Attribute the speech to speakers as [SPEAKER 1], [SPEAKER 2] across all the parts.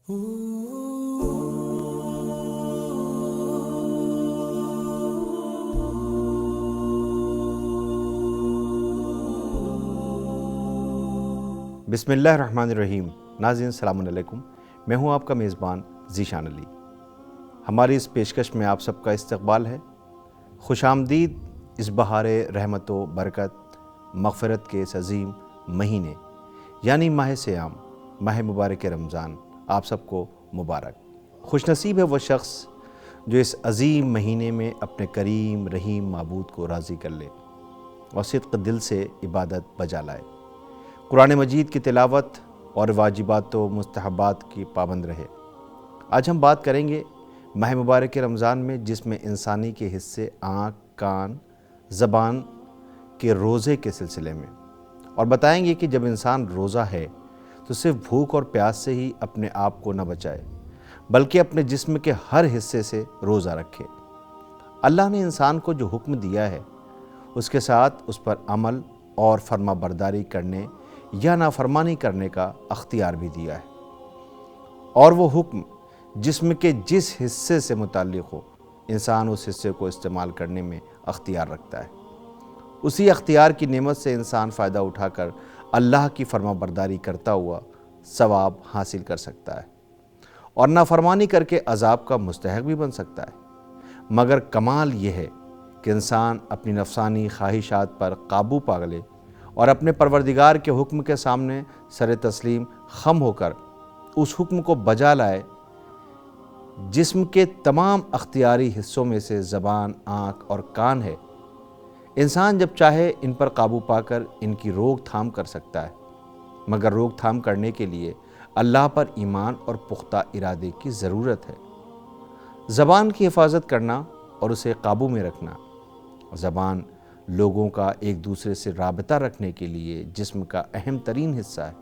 [SPEAKER 1] بسم اللہ الرحمن الرحیم۔ ناظرین السلام علیکم، میں ہوں آپ کا میزبان ذیشان علی۔ ہماری اس پیشکش میں آپ سب کا استقبال ہے۔ خوش آمدید اس بہار رحمت و برکت مغفرت کے اس عظیم مہینے یعنی ماہ صیام، ماہ مبارک رمضان آپ سب کو مبارک۔ خوش نصیب ہے وہ شخص جو اس عظیم مہینے میں اپنے کریم رحیم معبود کو راضی کر لے اور صدق دل سے عبادت بجا لائے، قرآن مجید کی تلاوت اور واجبات و مستحبات کی پابند رہے۔ آج ہم بات کریں گے ماہ مبارک رمضان میں جس میں انسانی کے حصے آنکھ، کان، زبان کے روزے کے سلسلے میں، اور بتائیں گے کہ جب انسان روزہ ہے تو صرف بھوک اور پیاس سے ہی اپنے آپ کو نہ بچائے بلکہ اپنے جسم کے ہر حصے سے روزہ رکھے۔ اللہ نے انسان کو جو حکم دیا ہے اس کے ساتھ اس پر عمل اور فرما برداری کرنے یا نافرمانی کرنے کا اختیار بھی دیا ہے، اور وہ حکم جسم کے جس حصے سے متعلق ہو انسان اس حصے کو استعمال کرنے میں اختیار رکھتا ہے۔ اسی اختیار کی نعمت سے انسان فائدہ اٹھا کر اللہ کی فرما برداری کرتا ہوا ثواب حاصل کر سکتا ہے اور نافرمانی کر کے عذاب کا مستحق بھی بن سکتا ہے۔ مگر کمال یہ ہے کہ انسان اپنی نفسانی خواہشات پر قابو پا لے اور اپنے پروردگار کے حکم کے سامنے سر تسلیم خم ہو کر اس حکم کو بجا لائے۔ جسم کے تمام اختیاری حصوں میں سے زبان، آنکھ اور کان ہے۔ انسان جب چاہے ان پر قابو پا کر ان کی روک تھام کر سکتا ہے، مگر روک تھام کرنے کے لیے اللہ پر ایمان اور پختہ ارادے کی ضرورت ہے۔ زبان کی حفاظت کرنا اور اسے قابو میں رکھنا۔ زبان لوگوں کا ایک دوسرے سے رابطہ رکھنے کے لیے جسم کا اہم ترین حصہ ہے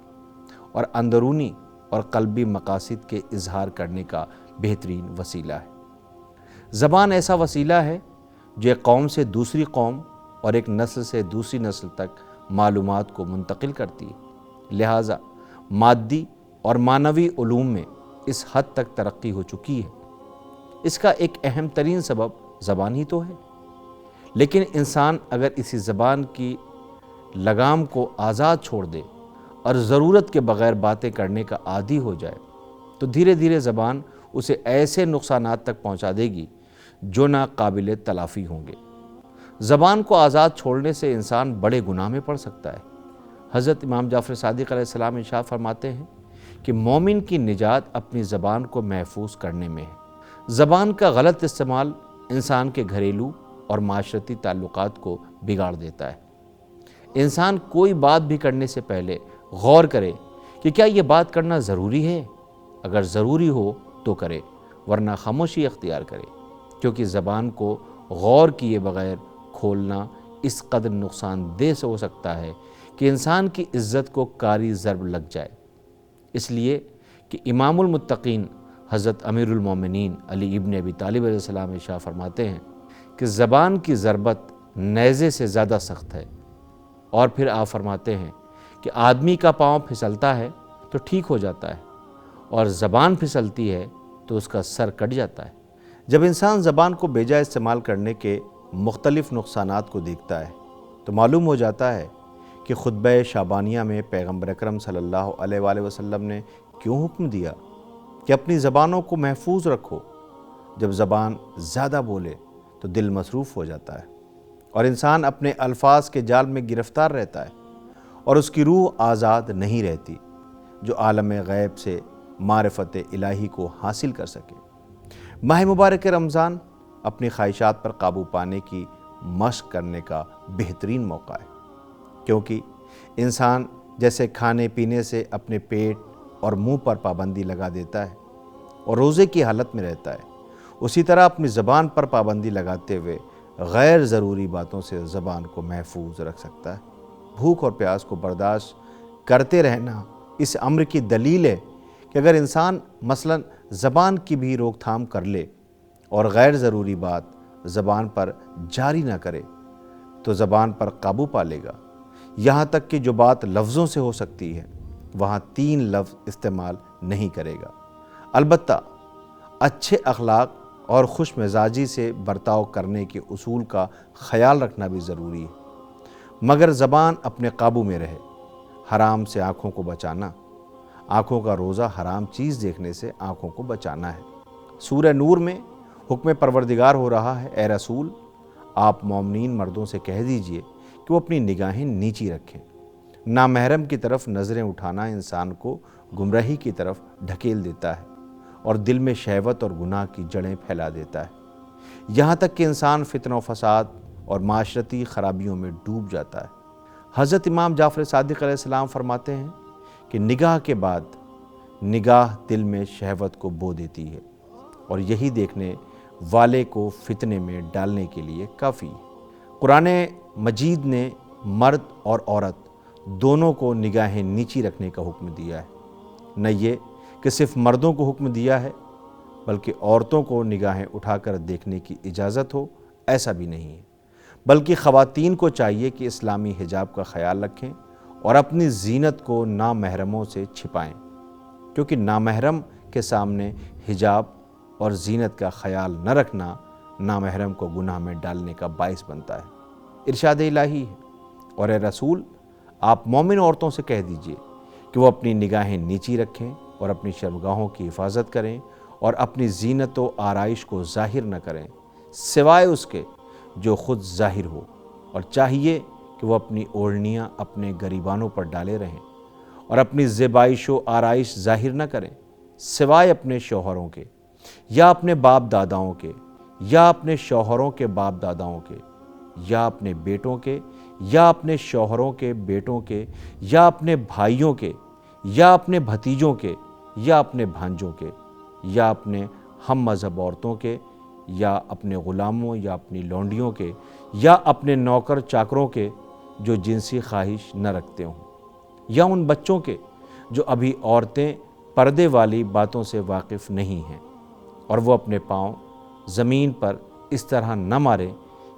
[SPEAKER 1] اور اندرونی اور قلبی مقاصد کے اظہار کرنے کا بہترین وسیلہ ہے۔ زبان ایسا وسیلہ ہے جو ایک قوم سے دوسری قوم اور ایک نسل سے دوسری نسل تک معلومات کو منتقل کرتی ہے۔ لہٰذا مادی اور معنوی علوم میں اس حد تک ترقی ہو چکی ہے۔ اس کا ایک اہم ترین سبب زبان ہی تو ہے، لیکن انسان اگر اسی زبان کی لگام کو آزاد چھوڑ دے اور ضرورت کے بغیر باتیں کرنے کا عادی ہو جائے تو دھیرے دھیرے زبان اسے ایسے نقصانات تک پہنچا دے گی جو ناقابل تلافی ہوں گے۔ زبان کو آزاد چھوڑنے سے انسان بڑے گناہ میں پڑ سکتا ہے۔ حضرت امام جعفر صادق علیہ السلام ارشاد فرماتے ہیں کہ مومن کی نجات اپنی زبان کو محفوظ کرنے میں ہے۔ زبان کا غلط استعمال انسان کے گھریلو اور معاشرتی تعلقات کو بگاڑ دیتا ہے۔ انسان کوئی بات بھی کرنے سے پہلے غور کرے کہ کیا یہ بات کرنا ضروری ہے؟ اگر ضروری ہو تو کرے، ورنہ خاموشی اختیار کرے، کیونکہ زبان کو غور کیے بغیر کھولنا اس قدر نقصان دہ سے ہو سکتا ہے کہ انسان کی عزت کو کاری ضرب لگ جائے۔ اس لیے کہ امام المتقین حضرت امیر المومنین علی ابن ابی طالب علیہ السلام ارشاد فرماتے ہیں کہ زبان کی ضربت نیزے سے زیادہ سخت ہے، اور پھر آپ فرماتے ہیں کہ آدمی کا پاؤں پھسلتا ہے تو ٹھیک ہو جاتا ہے اور زبان پھسلتی ہے تو اس کا سر کٹ جاتا ہے۔ جب انسان زبان کو بیجا استعمال کرنے کے مختلف نقصانات کو دیکھتا ہے تو معلوم ہو جاتا ہے کہ خطبہ شعبانیہ میں پیغمبر اکرم صلی اللہ علیہ وآلہ وسلم نے کیوں حکم دیا کہ اپنی زبانوں کو محفوظ رکھو۔ جب زبان زیادہ بولے تو دل مصروف ہو جاتا ہے اور انسان اپنے الفاظ کے جال میں گرفتار رہتا ہے اور اس کی روح آزاد نہیں رہتی جو عالم غیب سے معرفت الہی کو حاصل کر سکے۔ ماہ مبارک رمضان اپنی خواہشات پر قابو پانے کی مشق کرنے کا بہترین موقع ہے، کیونکہ انسان جیسے کھانے پینے سے اپنے پیٹ اور منہ پر پابندی لگا دیتا ہے اور روزے کی حالت میں رہتا ہے، اسی طرح اپنی زبان پر پابندی لگاتے ہوئے غیر ضروری باتوں سے زبان کو محفوظ رکھ سکتا ہے۔ بھوک اور پیاس کو برداشت کرتے رہنا اس امر کی دلیل ہے کہ اگر انسان مثلا زبان کی بھی روک تھام کر لے اور غیر ضروری بات زبان پر جاری نہ کرے تو زبان پر قابو پا لے گا۔ یہاں تک کہ جو بات لفظوں سے ہو سکتی ہے وہاں 3 لفظ استعمال نہیں کرے گا۔ البتہ اچھے اخلاق اور خوش مزاجی سے برتاؤ کرنے کے اصول کا خیال رکھنا بھی ضروری ہے، مگر زبان اپنے قابو میں رہے۔ حرام سے آنکھوں کو بچانا، آنکھوں کا روزہ حرام چیز دیکھنے سے آنکھوں کو بچانا ہے۔ سورہ نور میں حکم پروردگار ہو رہا ہے، اے رسول آپ مومنین مردوں سے کہہ دیجئے کہ وہ اپنی نگاہیں نیچی رکھیں۔ نامحرم کی طرف نظریں اٹھانا انسان کو گمراہی کی طرف ڈھکیل دیتا ہے اور دل میں شہوت اور گناہ کی جڑیں پھیلا دیتا ہے، یہاں تک کہ انسان فتنہ و فساد اور معاشرتی خرابیوں میں ڈوب جاتا ہے۔ حضرت امام جعفر صادق علیہ السلام فرماتے ہیں کہ نگاہ کے بعد نگاہ دل میں شہوت کو بو دیتی ہے اور یہی دیکھنے والے کو فتنے میں ڈالنے کے لیے کافی ہے۔ قرآن مجید نے مرد اور عورت دونوں کو نگاہیں نیچی رکھنے کا حکم دیا ہے۔ نہ یہ کہ صرف مردوں کو حکم دیا ہے بلکہ عورتوں کو نگاہیں اٹھا کر دیکھنے کی اجازت ہو، ایسا بھی نہیں ہے، بلکہ خواتین کو چاہیے کہ اسلامی حجاب کا خیال رکھیں اور اپنی زینت کو نامحرموں سے چھپائیں، کیونکہ نامحرم کے سامنے حجاب اور زینت کا خیال نہ رکھنا نامحرم کو گناہ میں ڈالنے کا باعث بنتا ہے۔ ارشاد الہی ہے، اور اے رسول آپ مومن عورتوں سے کہہ دیجئے کہ وہ اپنی نگاہیں نیچی رکھیں اور اپنی شرمگاہوں کی حفاظت کریں اور اپنی زینت و آرائش کو ظاہر نہ کریں سوائے اس کے جو خود ظاہر ہو، اور چاہیے کہ وہ اپنی اوڑھنیاں اپنے گریبانوں پر ڈالے رہیں اور اپنی زیبائش و آرائش ظاہر نہ کریں سوائے اپنے شوہروں کے یا اپنے باپ داداؤں کے یا اپنے شوہروں کے باپ داداؤں کے یا اپنے بیٹوں کے یا اپنے شوہروں کے بیٹوں کے یا اپنے بھائیوں کے یا اپنے بھتیجوں کے یا اپنے بھانجوں کے یا اپنے ہم مذہب عورتوں کے یا اپنے غلاموں یا اپنی لونڈیوں کے یا اپنے نوکر چاکروں کے جو جنسی خواہش نہ رکھتے ہوں، یا ان بچوں کے جو ابھی عورتیں پردے والی باتوں سے واقف نہیں ہیں، اور وہ اپنے پاؤں زمین پر اس طرح نہ ماریں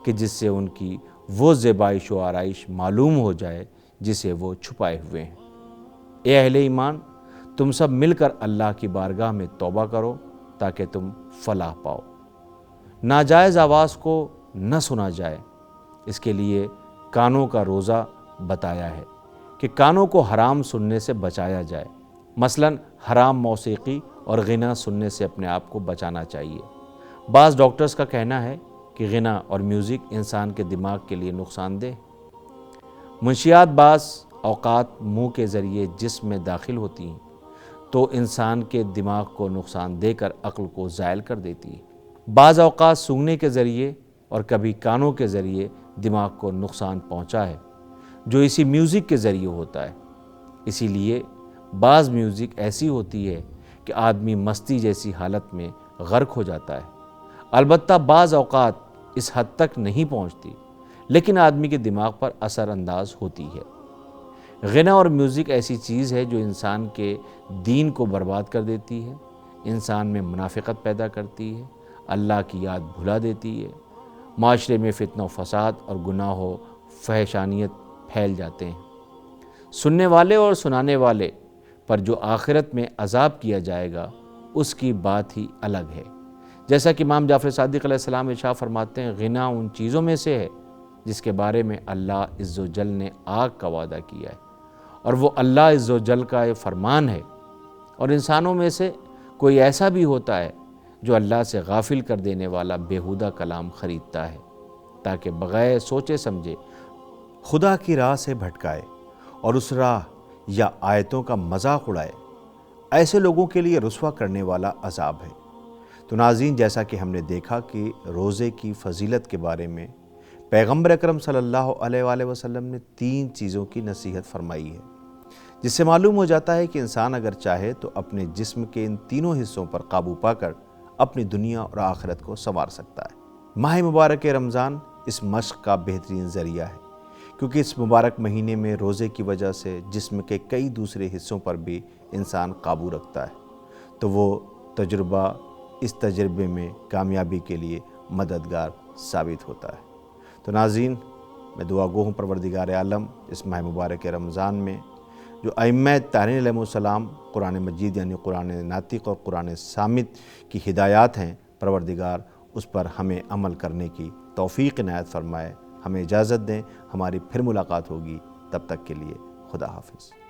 [SPEAKER 1] کہ جس سے ان کی وہ زیبائش و آرائش معلوم ہو جائے جسے وہ چھپائے ہوئے ہیں۔ اے اہل ایمان، تم سب مل کر اللہ کی بارگاہ میں توبہ کرو تاکہ تم فلاح پاؤ۔ ناجائز آواز کو نہ سنا جائے، اس کے لیے کانوں کا روزہ بتایا ہے کہ کانوں کو حرام سننے سے بچایا جائے، مثلاً حرام موسیقی اور غنا سننے سے اپنے آپ کو بچانا چاہیے۔ بعض ڈاکٹرز کا کہنا ہے کہ غنا اور میوزک انسان کے دماغ کے لیے نقصان دہ۔ منشیات بعض اوقات منہ کے ذریعے جسم میں داخل ہوتی ہیں تو انسان کے دماغ کو نقصان دے کر عقل کو زائل کر دیتی ہے۔ بعض اوقات سونگھنے کے ذریعے اور کبھی کانوں کے ذریعے دماغ کو نقصان پہنچا ہے جو اسی میوزک کے ذریعے ہوتا ہے۔ اسی لیے بعض میوزک ایسی ہوتی ہے کہ آدمی مستی جیسی حالت میں غرق ہو جاتا ہے، البتہ بعض اوقات اس حد تک نہیں پہنچتی لیکن آدمی کے دماغ پر اثر انداز ہوتی ہے۔ غنا اور میوزک ایسی چیز ہے جو انسان کے دین کو برباد کر دیتی ہے، انسان میں منافقت پیدا کرتی ہے، اللہ کی یاد بھلا دیتی ہے، معاشرے میں فتنہ و فساد اور گناہ و فحشانیت پھیل جاتے ہیں۔ سننے والے اور سنانے والے پر جو آخرت میں عذاب کیا جائے گا اس کی بات ہی الگ ہے۔ جیسا کہ امام جعفر صادق علیہ السلام ارشاد فرماتے ہیں، غنا ان چیزوں میں سے ہے جس کے بارے میں اللہ عز و جل نے آگ کا وعدہ کیا ہے، اور وہ اللہ عز و جل کا یہ فرمان ہے، اور انسانوں میں سے کوئی ایسا بھی ہوتا ہے جو اللہ سے غافل کر دینے والا بیہودہ کلام خریدتا ہے تاکہ بغیر سوچے سمجھے
[SPEAKER 2] خدا کی راہ سے بھٹکائے اور اس راہ یا آیتوں کا مذاق اڑائے۔ ایسے لوگوں کے لیے رسوا کرنے والا عذاب ہے۔ تو ناظرین، جیسا کہ ہم نے دیکھا کہ روزے کی فضیلت کے بارے میں پیغمبر اکرم صلی اللہ علیہ وآلہ وسلم نے 3 چیزوں کی نصیحت فرمائی ہے، جس سے معلوم ہو جاتا ہے کہ انسان اگر چاہے تو اپنے جسم کے ان تینوں حصوں پر قابو پا کر اپنی دنیا اور آخرت کو سنوار سکتا ہے۔ ماہ مبارک رمضان اس مشق کا بہترین ذریعہ ہے، کیونکہ اس مبارک مہینے میں روزے کی وجہ سے جسم کے کئی دوسرے حصوں پر بھی انسان قابو رکھتا ہے، تو وہ تجربہ اس تجربے میں کامیابی کے لیے مددگار ثابت ہوتا ہے۔ تو ناظرین، میں دعا گو ہوں پروردگار عالم اس ماہ مبارک رمضان میں جو ائمہ طاہرین علیہ السلام قرآن مجید یعنی قرآن ناطق اور قرآن صامت کی ہدایات ہیں، پروردگار اس پر ہمیں عمل کرنے کی توفیق عنایت فرمائے۔ ہمیں اجازت دیں، ہماری پھر ملاقات ہوگی، تب تک کے لیے خدا حافظ۔